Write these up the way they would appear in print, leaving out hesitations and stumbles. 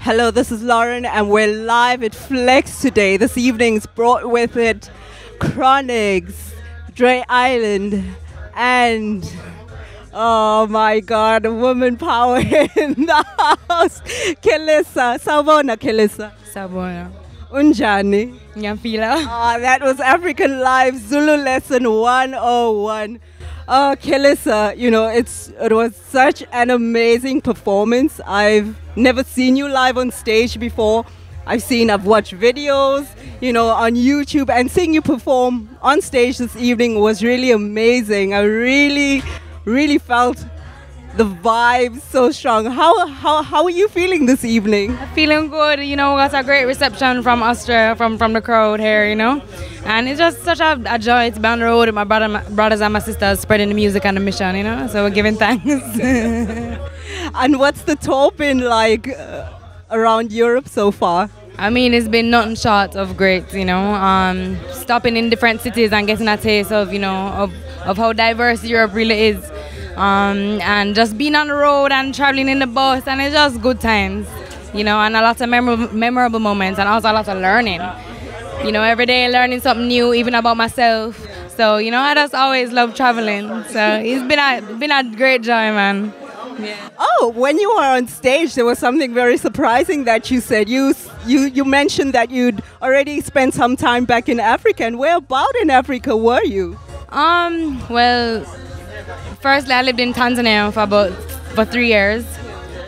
Hello, this is Lauren, and we're live at Flex today. This evening's brought with it Chronics, Dre Island, and oh my God, woman power in the house. Kelissa, Sawubona Kelissa. Sawubona. Unjani. Ngiyafila. That was African Live Zulu Lesson 101. Kelissa, you know, it was such an amazing performance. I've never seen you live on stage before. I've watched videos, you know, on YouTube, and seeing you perform on stage this evening was really amazing. I really felt the vibe so strong. How are you feeling this evening? Feeling good, you know, got a great reception from Austria, from the crowd here, you know. And it's just such a joy to be on the road with my brothers and my sisters spreading the music and the mission, you know. So we're giving thanks. And what's the tour been like around Europe so far? I mean, it's been nothing short of great, you know. Stopping in different cities and getting a taste of, you know, of how diverse Europe really is. And just being on the road and traveling in the bus, and it's just good times, you know, and a lot of memorable moments, and also a lot of learning. You know, every day learning something new, even about myself. So, you know, I just always love traveling. So it's been a great joy, man. Yeah. Oh, when you were on stage, there was something very surprising that you said. You mentioned that you'd already spent some time back in Africa. And where about in Africa were you? Well, firstly, I lived in Tanzania for 3 years.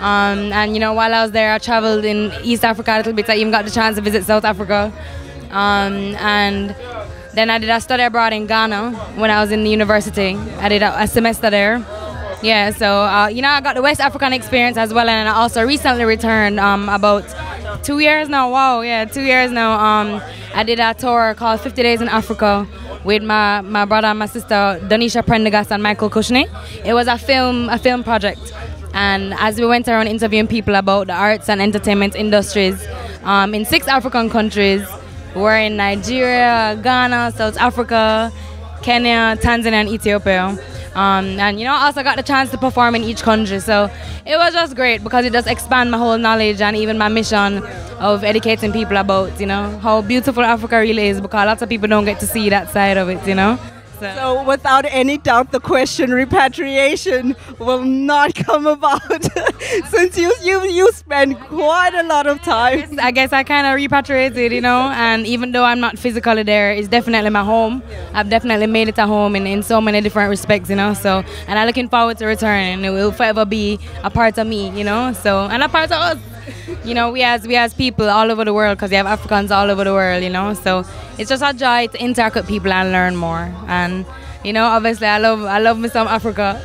And, you know, while I was there, I traveled in East Africa a little bit. I even got the chance to visit South Africa. And then I did a study abroad in Ghana when I was in the university. I did a semester there. Yeah, so, you know, I got the West African experience as well. And I also recently returned about 2 years now. Wow, yeah, 2 years now. I did a tour called 50 Days in Africa with my brother and my sister, Donisha Prendergast and Michael Kushney. It was a film project. And as we went around interviewing people about the arts and entertainment industries in 6 African countries, we're in Nigeria, Ghana, South Africa, Kenya, Tanzania, and Ethiopia. And, you know, I also got the chance to perform in each country. So it was just great because it just expanded my whole knowledge and even my mission of educating people about, you know, how beautiful Africa really is, because lots of people don't get to see that side of it, you know. So without any doubt, the question repatriation will not come about since you spend quite a lot of time. I guess I kind of repatriated, you know, and even though I'm not physically there, it's definitely my home. I've definitely made it a home in so many different respects, you know. So, and I'm looking forward to returning. It will forever be a part of me, you know. So, and a part of us. You know, we as people all over the world, because we have Africans all over the world, you know. So it's just a joy to interact with people and learn more. And, you know, obviously I love me some Africa,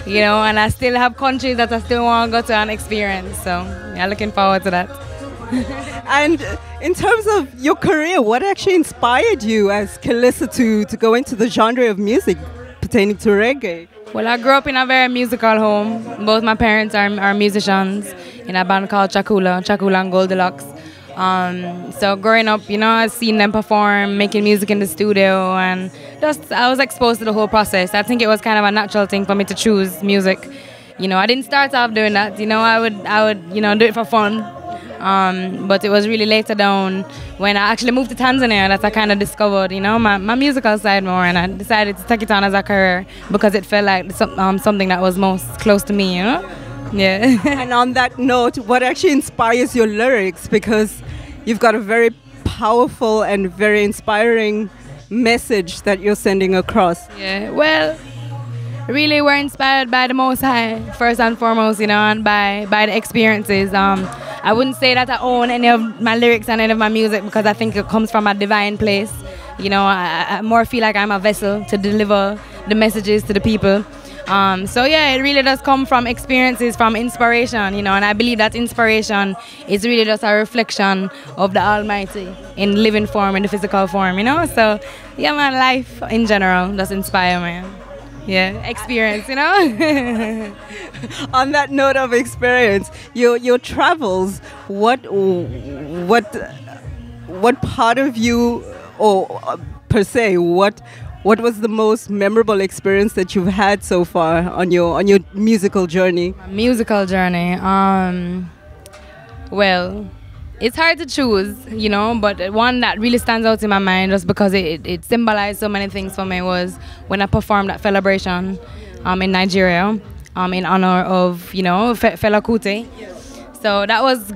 you know, and I still have countries that I still want to go to and experience. So yeah, looking forward to that. And in terms of your career, what actually inspired you as Kelissa to go into the genre of music pertaining to reggae? Well, I grew up in a very musical home. Both my parents are musicians in a band called Chakula and Goldilocks. So growing up, you know, I've seen them perform, making music in the studio, and just I was exposed to the whole process. I think it was kind of a natural thing for me to choose music. You know, I didn't start off doing that. You know, I would you know, do it for fun. But it was really later down when I actually moved to Tanzania that I kind of discovered, you know, my musical side more, and I decided to take it on as a career because it felt like something that was most close to me, you know? Yeah. And on that note, what actually inspires your lyrics? Because you've got a very powerful and very inspiring message that you're sending across. Yeah, well, really we're inspired by the Most High, first and foremost, you know, and by the experiences. I wouldn't say that I own any of my lyrics and any of my music because I think it comes from a divine place. You know, I more feel like I'm a vessel to deliver the messages to the people. So yeah, it really does come from experiences, from inspiration, you know, and I believe that inspiration is really just a reflection of the Almighty in living form, in the physical form, you know. So yeah, man, life in general does inspire me. Yeah, experience, you know. On that note of experience, your travels, what part of you, or per se, what was the most memorable experience that you've had so far on your musical journey? Musical journey. Well, it's hard to choose, but one that really stands out in my mind just because it symbolized so many things for me was when I performed at Celebration in Nigeria in honor of, Fela Kuti. So that was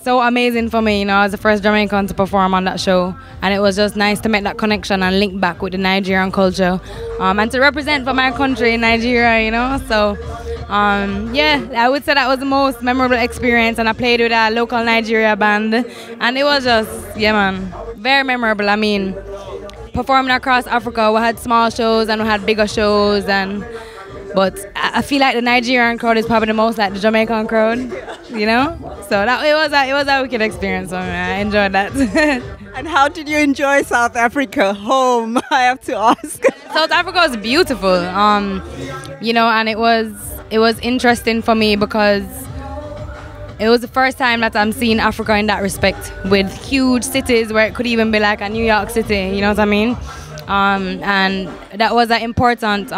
so amazing for me, I was the first Jamaican to perform on that show, and it was just nice to make that connection and link back with the Nigerian culture, and to represent for my country, Nigeria, so yeah, I would say that was the most memorable experience, and I played with a local Nigeria band, and it was just, yeah man, very memorable. I mean, performing across Africa, we had small shows and we had bigger shows, but I feel like the Nigerian crowd is probably the most like the Jamaican crowd, So it was a wicked experience for me. I enjoyed that. And how did you enjoy South Africa? Home, I have to ask. South Africa was beautiful, and it was interesting for me because it was the first time that I'm seeing Africa in that respect, with huge cities where it could even be like a New York City, you know what I mean? And that was an important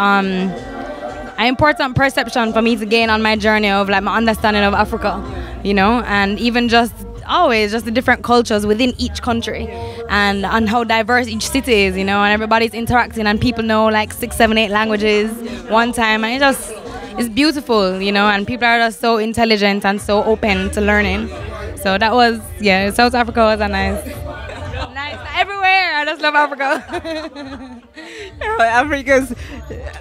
perception for me to gain on my journey of like my understanding of Africa, and even just the different cultures within each country, and how diverse each city is, and everybody's interacting, and people know like 6, 7, 8 languages one time, and it's beautiful, and people are just so intelligent and so open to learning. So that was, South Africa was a nice everywhere. I just love Africa. Africa's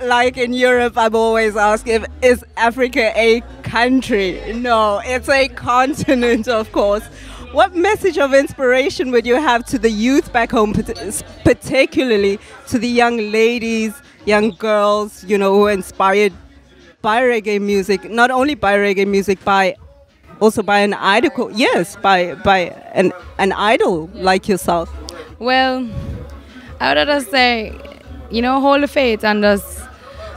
like in Europe. I'm always asking, is Africa a country? No, it's a continent, of course. What message of inspiration would you have to the youth back home, particularly to the young ladies, young girls, who are inspired by reggae music? Not only by reggae music, also by an idol. Yes, by an idol like yourself. Well, I would just say, hold the faith, and just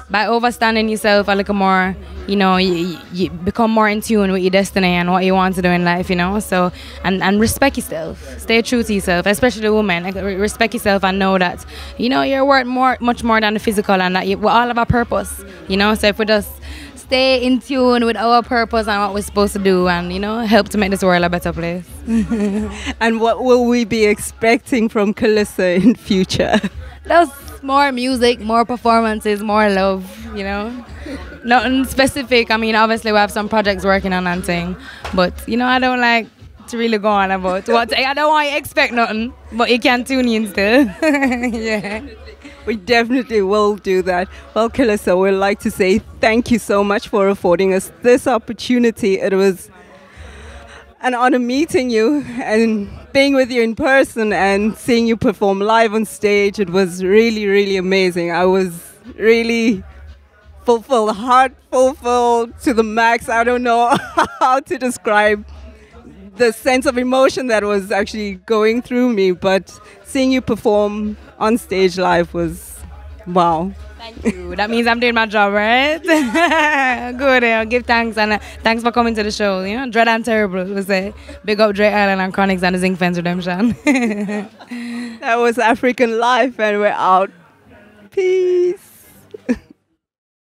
by overstanding yourself a little more, you become more in tune with your destiny and what you want to do in life, So, and respect yourself. Stay true to yourself, especially the woman. Like, respect yourself and know that, you're worth much more than the physical, and that we all have a purpose, So if we just stay in tune with our purpose and what we're supposed to do, and help to make this world a better place. And what will we be expecting from Kelissa in future? Just more music, more performances, more love, Nothing specific. I mean, obviously we have some projects working on and thing, but I don't like to really go on about what I don't want you to expect nothing, but you can tune in still. Yeah. We definitely will do that. Well, Kelissa, we'd like to say thank you so much for affording us this opportunity. It was an honor meeting you and being with you in person and seeing you perform live on stage. It was really, really amazing. I was really fulfilled, heart fulfilled to the max. I don't know how to describe the sense of emotion that was actually going through me, but seeing you perform on stage live was wow. Thank you. That means I'm doing my job, right? Good. Give thanks, and thanks for coming to the show. Dread and Terrible, we say. Big up Dre Island and Chronics and the Zinc Fence Redemption. That was African Life, and we're out. Peace.